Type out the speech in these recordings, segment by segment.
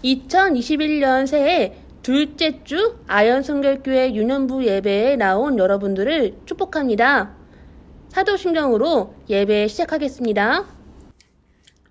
2021년 새해 둘째 주 아현성결교회 유년부 예배에 나온 여러분들을 축복합니다. 사도신경으로 예배 시작하겠습니다.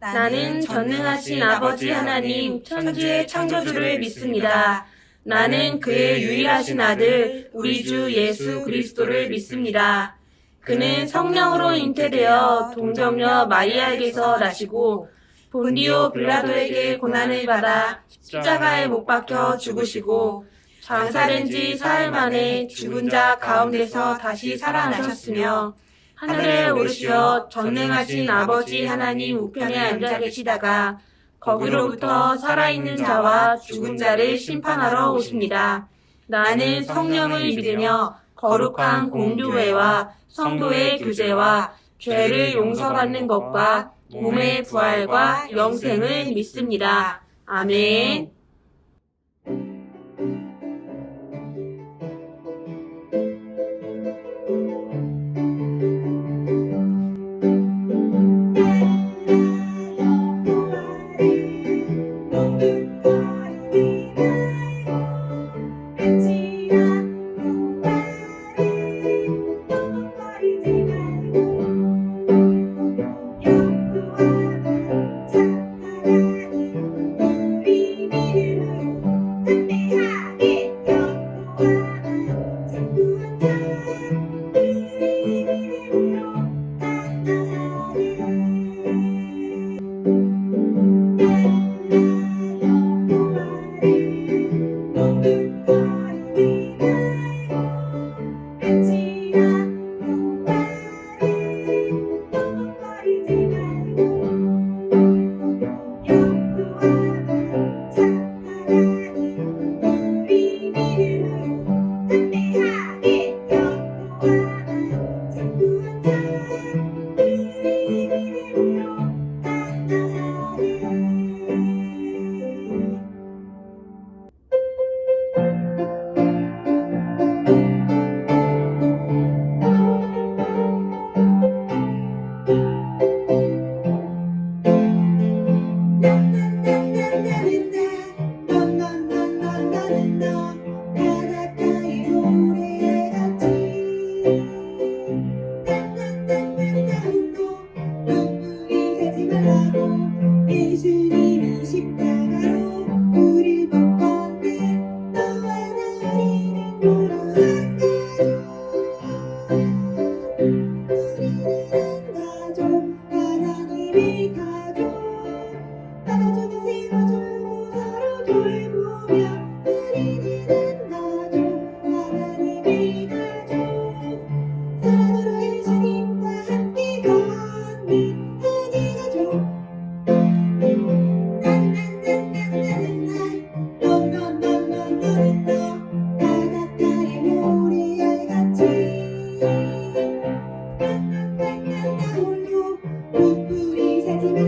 나는 전능하신 아버지 하나님 천지의 창조주를 믿습니다. 나는 그의 유일하신 아들 우리 주 예수 그리스도를 믿습니다. 그는 성령으로 잉태되어 동정녀 마리아에게서 나시고 본디오 빌라도에게 고난을 받아 십자가에 못 박혀 죽으시고 장사된 지 사흘 만에 죽은 자 가운데서 다시 살아나셨으며 하늘에 오르시어 전능하신 아버지 하나님 우편에 앉아 계시다가 거기로부터 살아있는 자와 죽은 자를 심판하러 오십니다. 나는 성령을 믿으며 거룩한 공교회와 성도의 교제와 죄를 용서받는 것과 몸의 부활과 영생을 믿습니다. 아멘. 예수님이 십자가로 우리 벗건데 너와 나를 보러 우리는 가족 하나님의 가족 나눠주는 새 가족 서로 돌보며 우리는 가족 하나님의 가족 사랑으로 예수님과 함께 걷는 하나의 가족 바닷가의 모래알같이 홀로 풋불이 새지만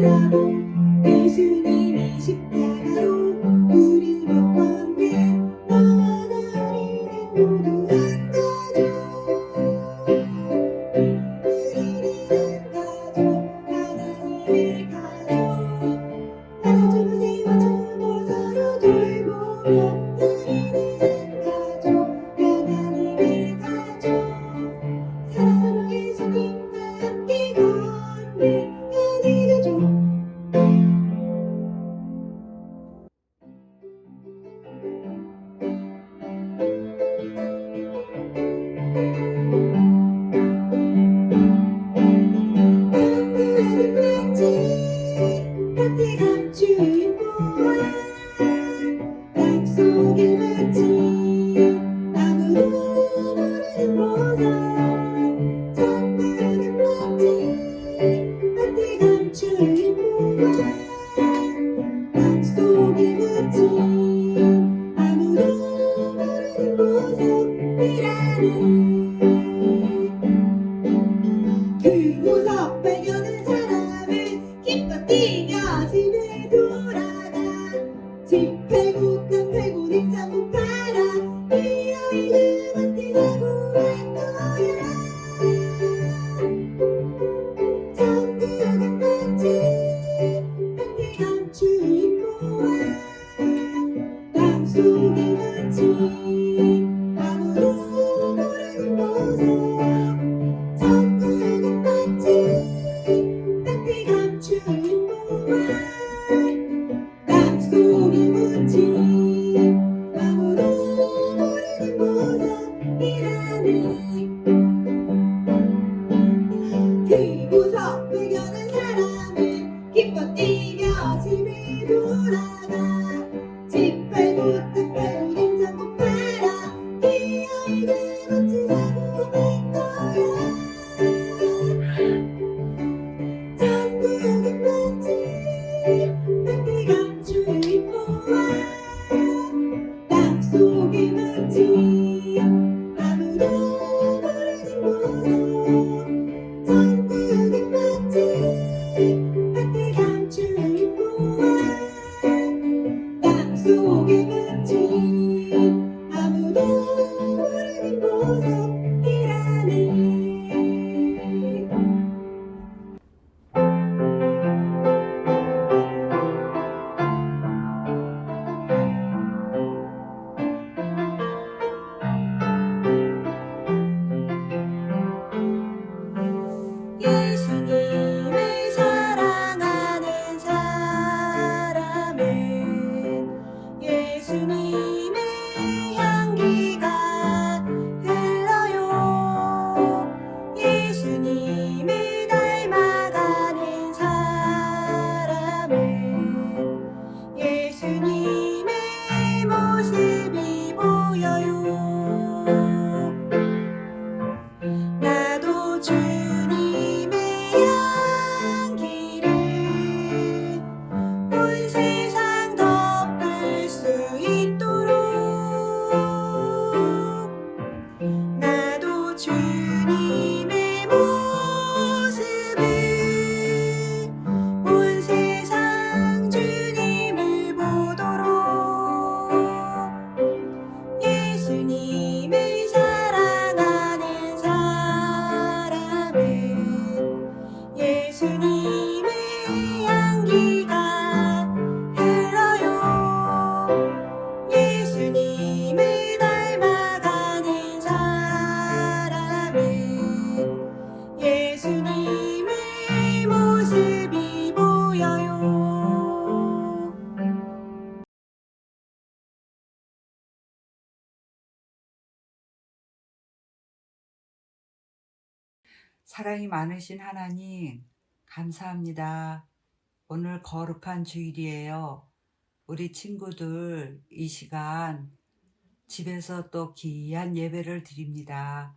사랑이 많으신 하나님, 감사합니다. 오늘 거룩한 주일이에요. 우리 친구들 이 시간 집에서 또 귀한 예배를 드립니다.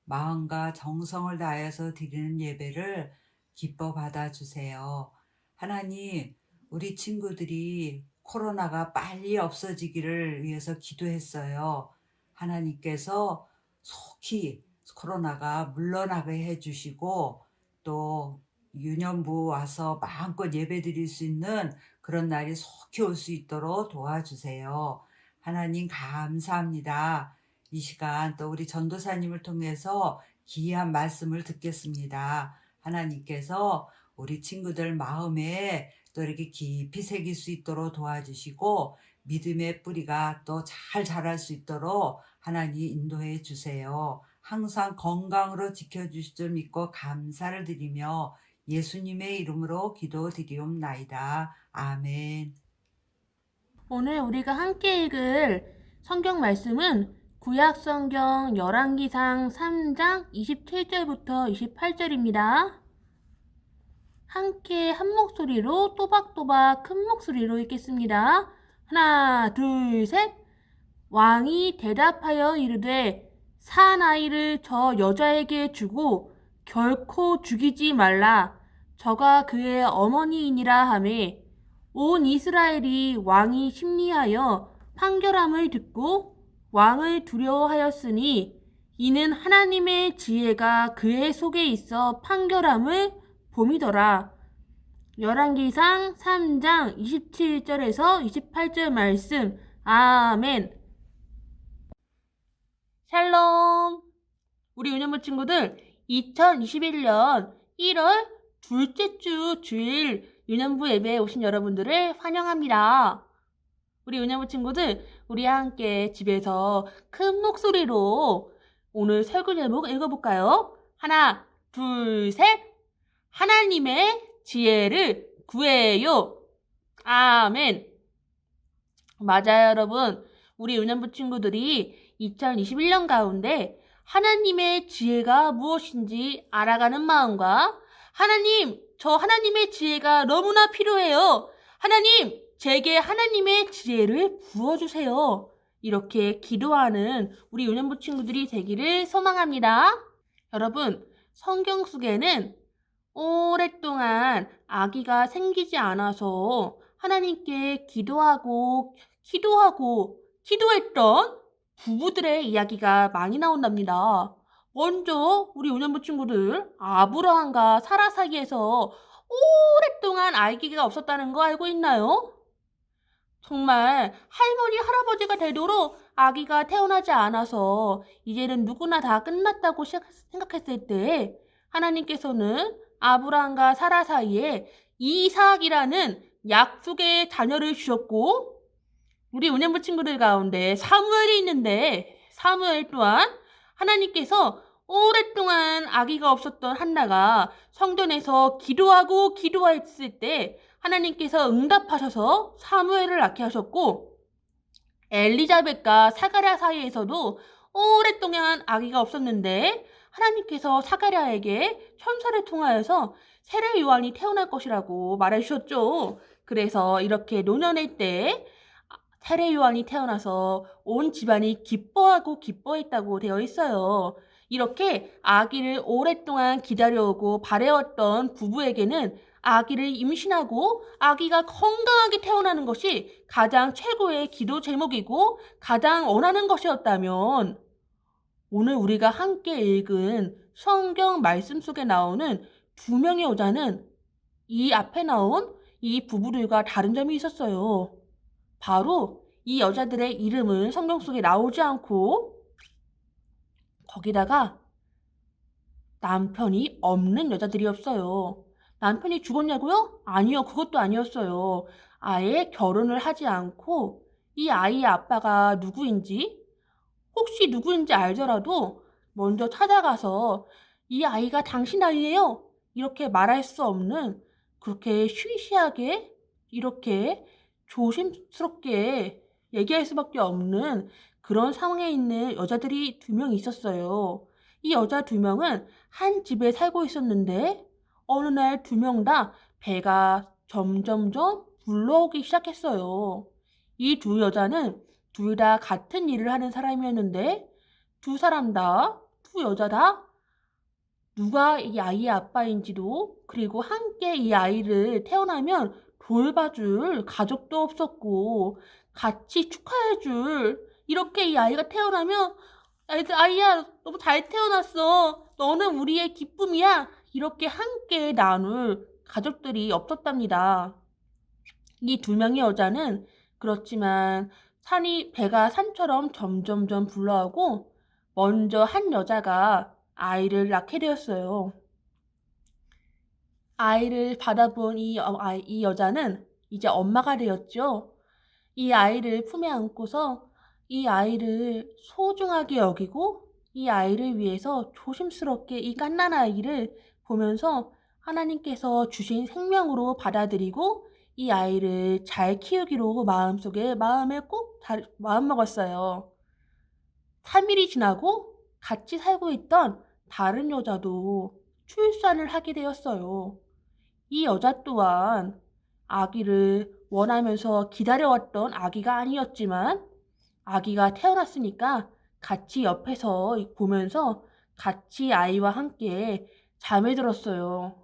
마음과 정성을 다해서 드리는 예배를 기뻐 받아주세요. 하나님, 우리 친구들이 코로나가 빨리 없어지기를 위해서 기도했어요. 하나님께서 속히 코로나가 물러나게 해주시고 또 유년부 와서 마음껏 예배 드릴 수 있는 그런 날이 속히 올 수 있도록 도와주세요. 하나님 감사합니다. 이 시간 또 우리 전도사님을 통해서 귀한 말씀을 듣겠습니다. 하나님께서 우리 친구들 마음에 또 이렇게 깊이 새길 수 있도록 도와주시고 믿음의 뿌리가 또 잘 자랄 수 있도록 하나님 인도해 주세요. 항상 건강으로 지켜주실 줄 믿고 감사를 드리며 예수님의 이름으로 기도드리옵나이다. 아멘. 오늘 우리가 함께 읽을 성경 말씀은 구약 성경 열왕기상 3장 27절부터 28절입니다. 함께 한 목소리로 또박또박 큰 목소리로 읽겠습니다. 하나, 둘, 셋. 왕이 대답하여 이르되 사나이를 저 여자에게 주고 결코 죽이지 말라. 저가 그의 어머니이니라 하매 온 이스라엘이 왕이 심리하여 판결함을 듣고 왕을 두려워하였으니 이는 하나님의 지혜가 그의 속에 있어 판결함을 봄이더라. 열왕기상 3장 27절에서 28절 말씀. 아멘. 샬롬. 우리 유년부 친구들 2021년 1월 둘째 주 주일 유년부 예배에 오신 여러분들을 환영합니다. 우리 유년부 친구들, 우리 함께 집에서 큰 목소리로 오늘 설교 제목 읽어볼까요? 하나, 둘, 셋. 하나님의 지혜를 구해요. 아멘. 맞아요, 여러분. 우리 유년부 친구들이 2021년 가운데 하나님의 지혜가 무엇인지 알아가는 마음과 하나님, 저 하나님의 지혜가 너무나 필요해요. 하나님, 제게 하나님의 지혜를 부어주세요. 이렇게 기도하는 우리 유년부 친구들이 되기를 소망합니다. 여러분, 성경 속에는 오랫동안 아기가 생기지 않아서 하나님께 기도했던 부부들의 이야기가 많이 나온답니다. 먼저 우리 유년부 친구들, 아브라함과 사라 사이에서 오랫동안 아기가 없었다는 거 알고 있나요? 정말 할머니, 할아버지가 되도록 아기가 태어나지 않아서 이제는 누구나 다 끝났다고 생각했을 때 하나님께서는 아브라함과 사라 사이에 이삭이라는 약속의 자녀를 주셨고 우리 유년부 친구들 가운데 사무엘이 있는데 사무엘 또한 하나님께서 오랫동안 아기가 없었던 한나가 성전에서 기도했을 때 하나님께서 응답하셔서 사무엘을 낳게 하셨고 엘리자벳과 사가랴 사이에서도 오랫동안 아기가 없었는데 하나님께서 사가랴에게 천사를 통하여서 세례 요한이 태어날 것이라고 말해주셨죠. 그래서 이렇게 노년의 때 세례 요한이 태어나서 온 집안이 기뻐했다고 되어 있어요. 이렇게 아기를 오랫동안 기다려오고 바래왔던 부부에게는 아기를 임신하고 아기가 건강하게 태어나는 것이 가장 최고의 기도 제목이고 가장 원하는 것이었다면 오늘 우리가 함께 읽은 성경 말씀 속에 나오는 두 명의 여자는 이 앞에 나온 이 부부들과 다른 점이 있었어요. 바로 이 여자들의 이름은 성경 속에 나오지 않고 거기다가 남편이 없는 여자들이었어요. 남편이 죽었냐고요? 아니요, 그것도 아니었어요. 아예 결혼을 하지 않고 이 아이의 아빠가 혹시 누구인지 알더라도 먼저 찾아가서 이 아이가 당신 아이예요. 이렇게 말할 수 없는 그렇게 쉬쉬하게 이렇게 조심스럽게 얘기할 수밖에 없는 그런 상황에 있는 여자들이 두 명 있었어요. 이 여자 두 명은 한 집에 살고 있었는데 어느 날 두 명 다 배가 점점점 불러오기 시작했어요. 이 두 여자는 둘 다 같은 일을 하는 사람이었는데 두 사람 다, 두 여자 다 누가 이 아이의 아빠인지도 그리고 함께 이 아이를 태어나면 돌봐줄 가족도 없었고 같이 축하해줄 이렇게 이 아이가 태어나면 아이야 너무 잘 태어났어 너는 우리의 기쁨이야 이렇게 함께 나눌 가족들이 없었답니다. 이 두 명의 여자는 그렇지만 배가 산처럼 점점점 불러오고 먼저 한 여자가 아이를 낳게 되었어요. 아이를 받아본 이 여자는 이제 엄마가 되었죠. 이 아이를 품에 안고서 이 아이를 소중하게 여기고 이 아이를 위해서 조심스럽게 이 갓난 아이를 보면서 하나님께서 주신 생명으로 받아들이고 이 아이를 잘 키우기로 마음에 꼭 마음먹었어요. 3일이 지나고 같이 살고 있던 다른 여자도 출산을 하게 되었어요. 이 여자 또한 아기를 원하면서 기다려왔던 아기가 아니었지만 아기가 태어났으니까 같이 옆에서 보면서 같이 아이와 함께 잠에 들었어요.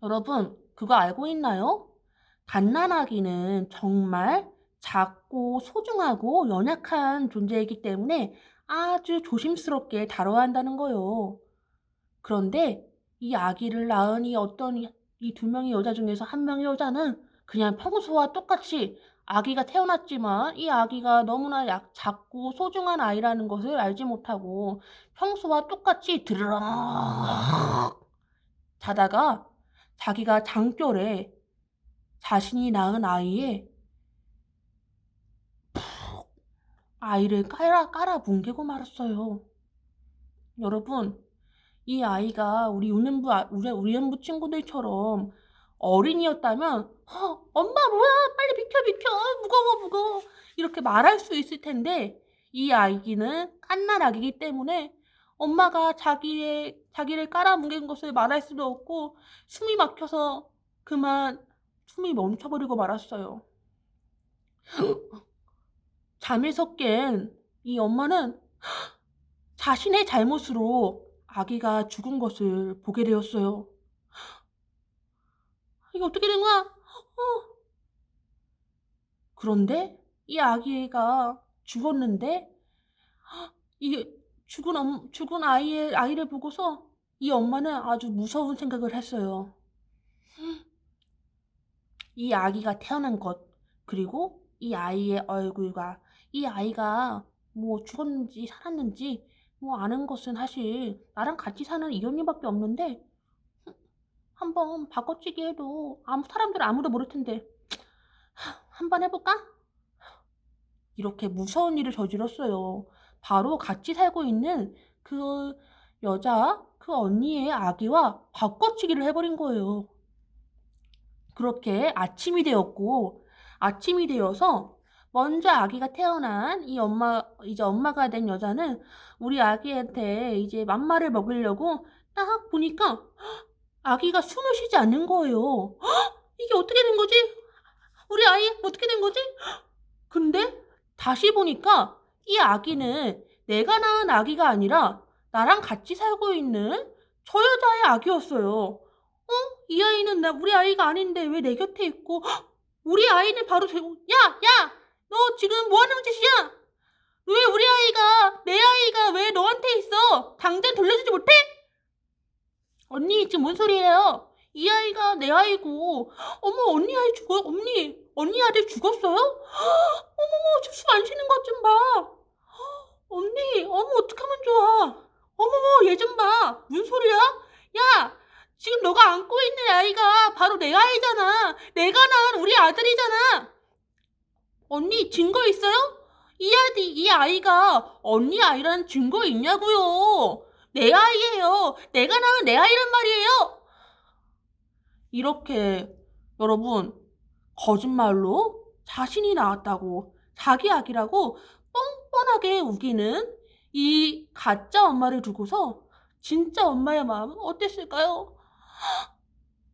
여러분, 그거 알고 있나요? 갓난아기는 정말 작고 소중하고 연약한 존재이기 때문에 아주 조심스럽게 다뤄야 한다는 거요. 그런데 이 아기를 낳은 이 두 명의 여자 중에서 한 명의 여자는 그냥 평소와 똑같이 아기가 태어났지만 이 아기가 너무나 작고 소중한 아이라는 것을 알지 못하고 평소와 똑같이 드르렁 자다가 자기가 장결에 자신이 낳은 아이를 깔아 뭉개고 말았어요. 여러분, 이 아이가 우리 연부 친구들처럼 어린이였다면 엄마 뭐야 빨리 비켜 무거워 이렇게 말할 수 있을 텐데 이 아기는 갓난 아기이기 때문에 엄마가 자기를 깔아뭉갠 것을 말할 수도 없고 숨이 막혀서 그만 숨이 멈춰버리고 말았어요. 잠에서 깬 이 엄마는 자신의 잘못으로 아기가 죽은 것을 보게 되었어요. 이게 어떻게 된 거야? 그런데 이 아기가 죽었는데 이 죽은 아이를 보고서 이 엄마는 아주 무서운 생각을 했어요. 이 아기가 태어난 것, 그리고 이 아이의 얼굴과 이 아이가 뭐 죽었는지 살았는지 뭐 아는 것은 사실 나랑 같이 사는 이 언니밖에 없는데 한번 바꿔치기 해도 사람들 아무도 모를 텐데 한번 해볼까? 이렇게 무서운 일을 저질렀어요. 바로 같이 살고 있는 그 그 언니의 아기와 바꿔치기를 해버린 거예요. 그렇게 아침이 되어서 먼저 아기가 태어난 이제 엄마가 된 여자는 우리 아기한테 이제 맘마를 먹으려고 딱 보니까 아기가 숨을 쉬지 않는 거예요. 이게 어떻게 된 거지? 우리 아이 어떻게 된 거지? 근데 다시 보니까 이 아기는 내가 낳은 아기가 아니라 나랑 같이 살고 있는 저 여자의 아기였어요. 이 아이는 우리 아이가 아닌데 왜 내 곁에 있고 우리 아이는 바로 야! 너 지금 뭐 하는 짓이야? 왜 내 아이가 왜 너한테 있어? 당장 돌려주지 못해? 언니 지금 뭔 소리예요? 이 아이가 내 아이고 어머 언니 아들 죽었어요? 어머머 저 숨 안 쉬는 것 좀 봐. 언니 어머 어떡하면 좋아. 어머머 얘 좀 봐. 무슨 소리야? 야 지금 너가 안고 있는 아이가 바로 내 아이잖아. 내가 낳은 우리 아들이잖아. 언니 증거 있어요? 이 아이가 언니 아이라는 증거 있냐고요. 내 아이예요. 내가 낳은 내 아이란 말이에요. 이렇게 여러분 거짓말로 자신이 낳았다고 자기 아기라고 뻔뻔하게 우기는 이 가짜 엄마를 두고서 진짜 엄마의 마음은 어땠을까요?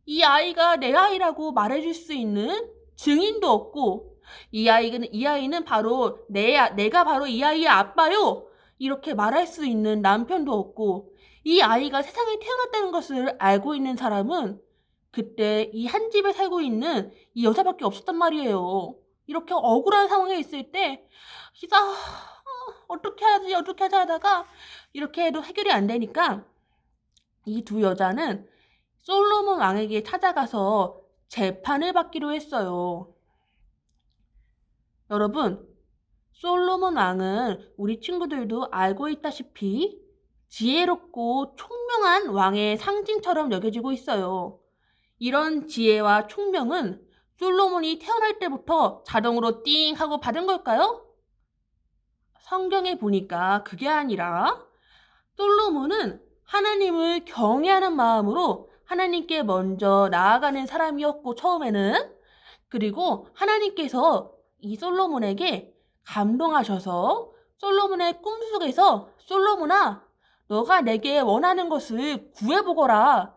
이 아이가 내 아이라고 말해줄 수 있는 증인도 없고 이 아이는 바로 내가 바로 이 아이의 아빠요. 이렇게 말할 수 있는 남편도 없고 이 아이가 세상에 태어났다는 것을 알고 있는 사람은 그때 이 한 집에 살고 있는 이 여자밖에 없었단 말이에요. 이렇게 억울한 상황에 있을 때 진짜 어떻게 하지 하다가 이렇게 해도 해결이 안 되니까 이 두 여자는 솔로몬 왕에게 찾아가서 재판을 받기로 했어요. 여러분, 솔로몬 왕은 우리 친구들도 알고 있다시피 지혜롭고 총명한 왕의 상징처럼 여겨지고 있어요. 이런 지혜와 총명은 솔로몬이 태어날 때부터 자동으로 띵 하고 받은 걸까요? 성경에 보니까 그게 아니라 솔로몬은 하나님을 경외하는 마음으로 하나님께 먼저 나아가는 사람이었고 처음에는 그리고 하나님께서 이 솔로몬에게 감동하셔서 솔로몬의 꿈속에서 솔로몬아 너가 내게 원하는 것을 구해보거라.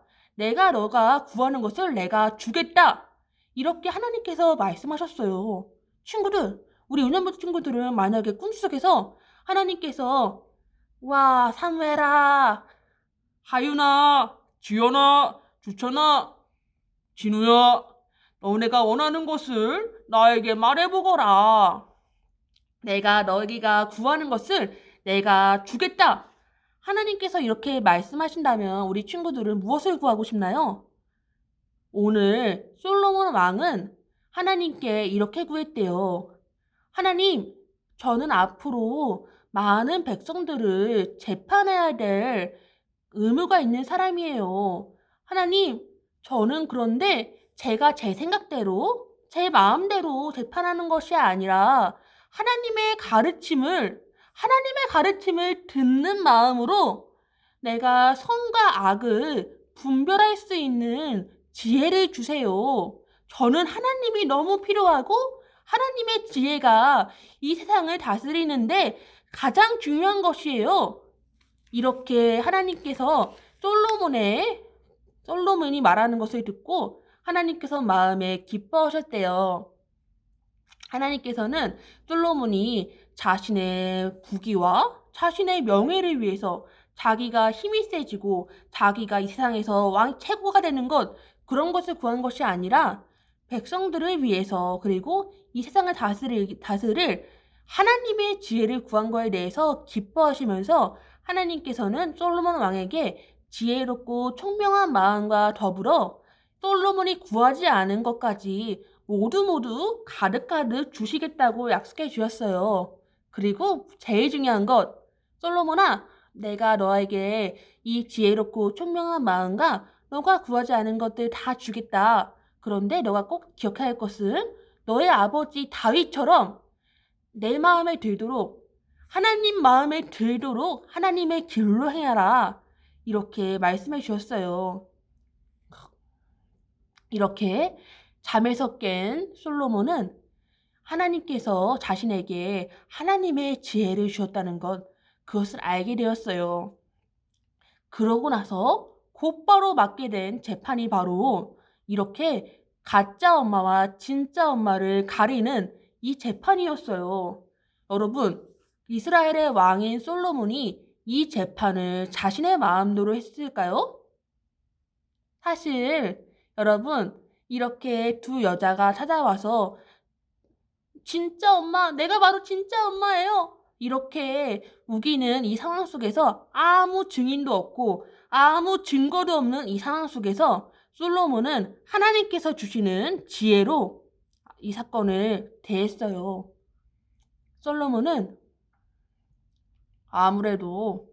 너가 구하는 것을 내가 주겠다. 이렇게 하나님께서 말씀하셨어요. 친구들, 우리 은연부 친구들은 만약에 꿈속에서 하나님께서 와 사무엘아 하윤아 지연아 주천아 진우야 너네가 원하는 것을 나에게 말해보거라. 너희가 구하는 것을 내가 주겠다. 하나님께서 이렇게 말씀하신다면 우리 친구들은 무엇을 구하고 싶나요? 오늘 솔로몬 왕은 하나님께 이렇게 구했대요. 하나님, 저는 앞으로 많은 백성들을 재판해야 될 의무가 있는 사람이에요. 하나님, 저는 그런데 제가 제 생각대로, 제 마음대로 재판하는 것이 아니라 하나님의 가르침을 듣는 마음으로 내가 선과 악을 분별할 수 있는 지혜를 주세요. 저는 하나님이 너무 필요하고 하나님의 지혜가 이 세상을 다스리는데 가장 중요한 것이에요. 이렇게 하나님께서 솔로몬이 말하는 것을 듣고 하나님께서 마음에 기뻐하셨대요. 하나님께서는 솔로몬이 자신의 부귀와 자신의 명예를 위해서 자기가 힘이 세지고 자기가 이 세상에서 최고가 되는 그런 것을 구한 것이 아니라 백성들을 위해서 그리고 이 세상을 다스릴 하나님의 지혜를 구한 거에 대해서 기뻐하시면서 하나님께서는 솔로몬 왕에게 지혜롭고 총명한 마음과 더불어 솔로몬이 구하지 않은 것까지 모두 가득가득 주시겠다고 약속해 주셨어요. 그리고 제일 중요한 것, 솔로몬아, 내가 너에게 이 지혜롭고 총명한 마음과 너가 구하지 않은 것들 다 주겠다. 그런데 너가 꼭 기억해야 할 것은 너의 아버지 다윗처럼 내 마음에 들도록 하나님 마음에 들도록 하나님의 길로 행하라. 이렇게 말씀해 주셨어요. 이렇게 잠에서 깬 솔로몬은 하나님께서 자신에게 하나님의 지혜를 주셨다는 그것을 알게 되었어요. 그러고 나서 곧바로 맡게 된 재판이 바로 이렇게 가짜 엄마와 진짜 엄마를 가리는 이 재판이었어요. 여러분, 이스라엘의 왕인 솔로몬이 이 재판을 자신의 마음대로 했을까요? 사실 여러분 이렇게 두 여자가 찾아와서 진짜 엄마, 내가 바로 진짜 엄마예요. 이렇게 우기는 이 상황 속에서 아무 증인도 없고 아무 증거도 없는 이 상황 속에서 솔로몬은 하나님께서 주시는 지혜로 이 사건을 대했어요. 솔로몬은 아무래도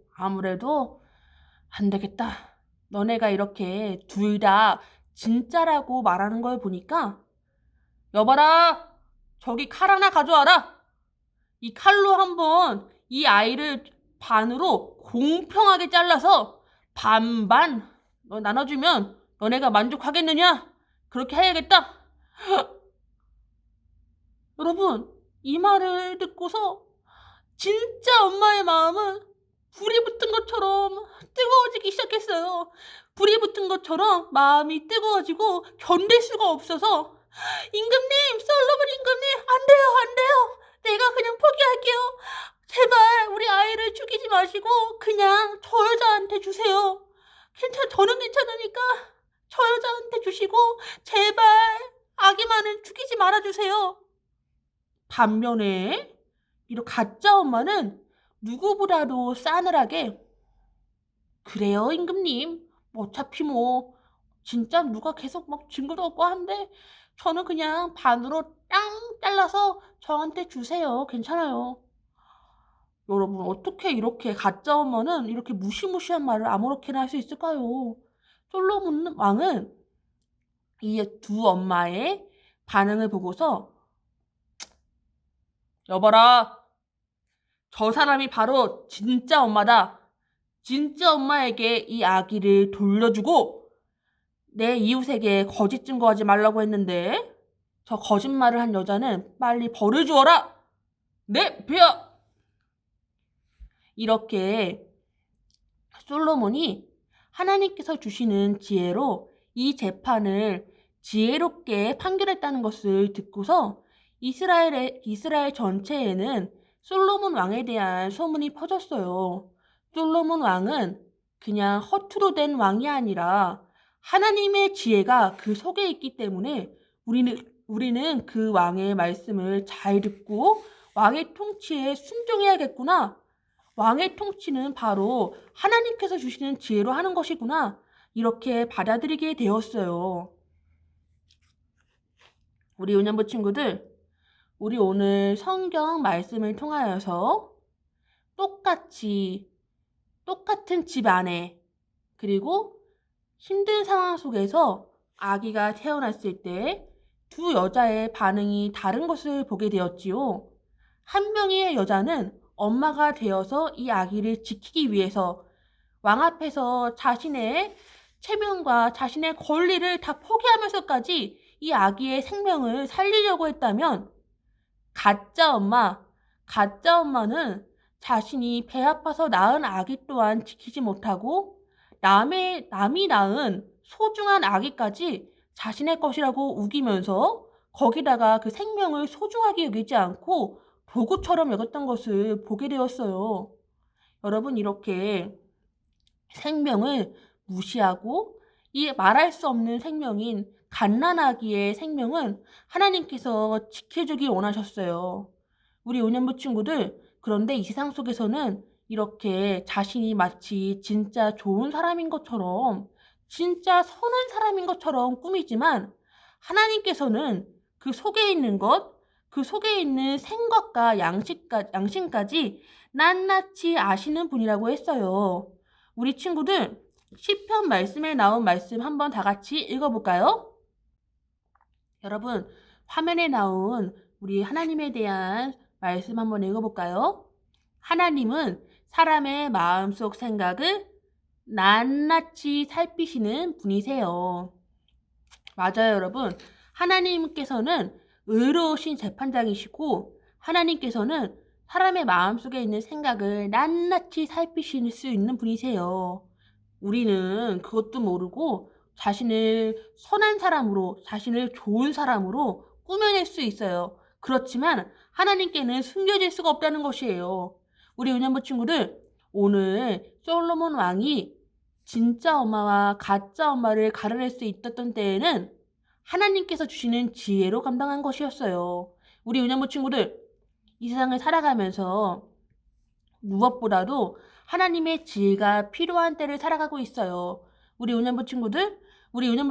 안 되겠다. 너네가 이렇게 둘 다 진짜라고 말하는 걸 보니까 여봐라! 저기 칼 하나 가져와라! 이 칼로 한번 이 아이를 반으로 공평하게 잘라서 반반 나눠주면 너네가 만족하겠느냐? 그렇게 해야겠다. 여러분, 이 말을 듣고서 진짜 엄마의 마음은 불이 붙은 것처럼 뜨거워지기 시작했어요. 불이 붙은 것처럼 마음이 뜨거워지고 견딜 수가 없어서 임금님, 솔로몬 임금님, 안 돼요, 안 돼요. 내가 그냥 포기할게요. 제발 우리 아이를 죽이지 마시고 그냥 저 여자한테 주세요. 저는 괜찮으니까 저 여자한테 주시고 제발 아기만은 죽이지 말아주세요. 반면에 이런 가짜 엄마는 누구보다도 싸늘하게 그래요, 임금님. 어차피 뭐 진짜 누가 계속 막 증거도 없고 한데 저는 그냥 반으로 땅 잘라서 저한테 주세요. 괜찮아요. 여러분, 어떻게 이렇게 가짜 엄마는 이렇게 무시무시한 말을 아무렇게나 할 수 있을까요? 솔로몬 왕은 이 두 엄마의 반응을 보고서 여봐라, 저 사람이 바로 진짜 엄마다. 진짜 엄마에게 이 아기를 돌려주고 내 이웃에게 거짓 증거하지 말라고 했는데 저 거짓말을 한 여자는 빨리 벌을 주어라. 네, 폐하. 이렇게 솔로몬이 하나님께서 주시는 지혜로 이 재판을 지혜롭게 판결했다는 것을 듣고서 이스라엘 전체에는 솔로몬 왕에 대한 소문이 퍼졌어요. 솔로몬 왕은 그냥 허투루 된 왕이 아니라 하나님의 지혜가 그 속에 있기 때문에 우리는 그 왕의 말씀을 잘 듣고 왕의 통치에 순종해야겠구나. 왕의 통치는 바로 하나님께서 주시는 지혜로 하는 것이구나. 이렇게 받아들이게 되었어요. 우리 은연부 친구들, 우리 오늘 성경 말씀을 통하여서 똑같은 집 안에 그리고 힘든 상황 속에서 아기가 태어났을 때 두 여자의 반응이 다른 것을 보게 되었지요. 한 명의 여자는 엄마가 되어서 이 아기를 지키기 위해서 왕 앞에서 자신의 체면과 자신의 권리를 다 포기하면서까지 이 아기의 생명을 살리려고 했다면 가짜 엄마는 자신이 배 아파서 낳은 아기 또한 지키지 못하고 남이 낳은 소중한 아기까지 자신의 것이라고 우기면서 거기다가 그 생명을 소중하게 여기지 않고 도구처럼 여겼던 것을 보게 되었어요. 여러분, 이렇게 생명을 무시하고 이 말할 수 없는 생명인 갓난아기의 생명은 하나님께서 지켜주기 원하셨어요. 우리 은연부 친구들, 그런데 이 세상 속에서는 이렇게 자신이 마치 진짜 좋은 사람인 것처럼 진짜 선한 사람인 것처럼 꾸미지만 하나님께서는 그 속에 있는 그 속에 있는 생각과 양심까지 낱낱이 아시는 분이라고 했어요. 우리 친구들, 시편 말씀에 나온 말씀 한번 다 같이 읽어볼까요? 여러분, 화면에 나온 우리 하나님에 대한 말씀 한번 읽어볼까요? 하나님은 사람의 마음속 생각을 낱낱이 살피시는 분이세요. 맞아요, 여러분. 하나님께서는 의로우신 재판장이시고 하나님께서는 사람의 마음속에 있는 생각을 낱낱이 살피실 수 있는 분이세요. 우리는 그것도 모르고 자신을 선한 사람으로, 자신을 좋은 사람으로 꾸며낼 수 있어요. 그렇지만 하나님께는 숨겨질 수가 없다는 것이에요. 우리 은연부 친구들, 오늘 솔로몬 왕이 진짜 엄마와 가짜 엄마를 가려낼 수 있었던 때에는 하나님께서 주시는 지혜로 감당한 것이었어요. 우리 은연부 친구들, 이 세상을 살아가면서 무엇보다도 하나님의 지혜가 필요한 때를 살아가고 있어요. 우리 은연부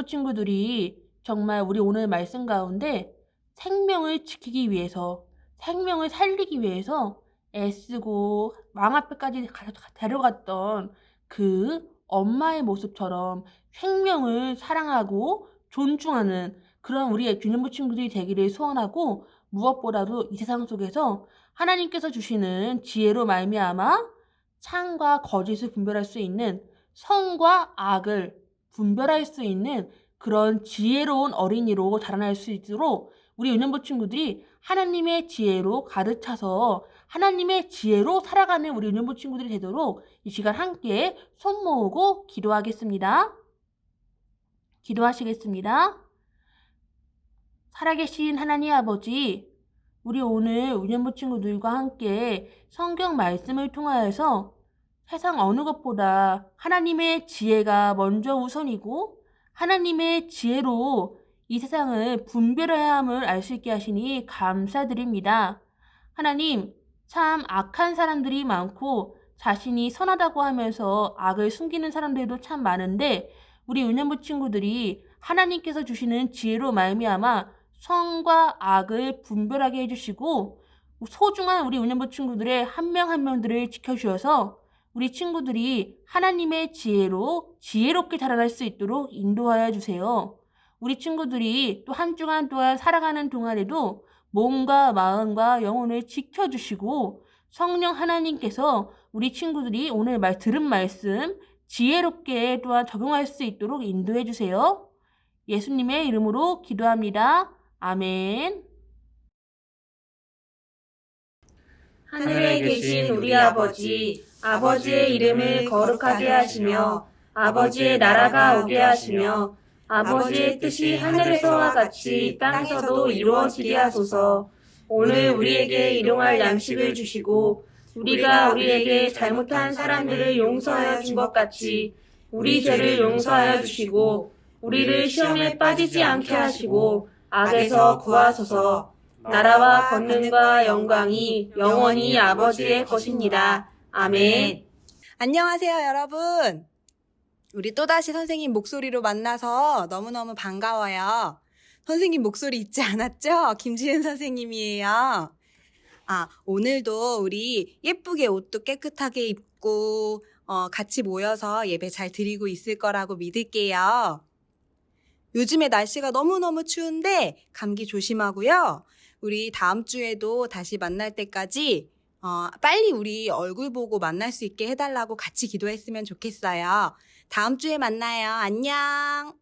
친구들이 정말 우리 오늘 말씀 가운데 생명을 지키기 위해서, 생명을 살리기 위해서 애쓰고 왕 앞에까지 데려갔던 그 엄마의 모습처럼 생명을 사랑하고 존중하는 그런 우리의 균형부 친구들이 되기를 소원하고, 무엇보다도 이 세상 속에서 하나님께서 주시는 지혜로 말미암아 참과 거짓을 분별할 수 있는, 선과 악을 분별할 수 있는 그런 지혜로운 어린이로 자라날 수 있도록 우리 은연부 친구들이 하나님의 지혜로 가득차서 하나님의 지혜로 살아가는 우리 운영부 친구들이 되도록 이 시간 함께 손 모으고 기도하겠습니다. 기도하시겠습니다. 살아계신 하나님 아버지, 우리 오늘 운영부 친구들과 함께 성경 말씀을 통하여서 세상 어느 것보다 하나님의 지혜가 먼저 우선이고 하나님의 지혜로 이 세상을 분별해야 함을 알 수 있게 하시니 감사드립니다. 하나님, 참 악한 사람들이 많고 자신이 선하다고 하면서 악을 숨기는 사람들도 참 많은데 우리 운영부 친구들이 하나님께서 주시는 지혜로 말미암아 선과 악을 분별하게 해주시고 소중한 우리 운영부 친구들의 한 명 한 명들을 지켜주셔서 우리 친구들이 하나님의 지혜로 지혜롭게 자라날 수 있도록 인도하여 주세요. 우리 친구들이 또 한 주간 동안 살아가는 동안에도 몸과 마음과 영혼을 지켜주시고 성령 하나님께서 우리 친구들이 오늘 들은 말씀 지혜롭게 또한 적용할 수 있도록 인도해 주세요. 예수님의 이름으로 기도합니다. 아멘. 하늘에 계신 우리 아버지, 아버지의 이름을 거룩하게 하시며 아버지의 나라가 오게 하시며 아버지의 뜻이 하늘에서와 같이 땅에서도 이루어지게 하소서. 오늘 우리에게 일용할 양식을 주시고 우리가 우리에게 잘못한 사람들을 용서하여 준 것 같이 우리 죄를 용서하여 주시고 우리를 시험에 빠지지 않게 하시고 악에서 구하소서. 나라와 권능과 영광이 영원히 아버지의 것입니다. 아멘. 안녕하세요, 여러분. 우리 또다시 선생님 목소리로 만나서 너무너무 반가워요. 선생님 목소리 잊지 않았죠? 김지은 선생님이에요. 오늘도 우리 예쁘게 옷도 깨끗하게 입고 같이 모여서 예배 잘 드리고 있을 거라고 믿을게요. 요즘에 날씨가 너무너무 추운데 감기 조심하고요. 우리 다음 주에도 다시 만날 때까지 빨리 우리 얼굴 보고 만날 수 있게 해달라고 같이 기도했으면 좋겠어요. 다음 주에 만나요. 안녕.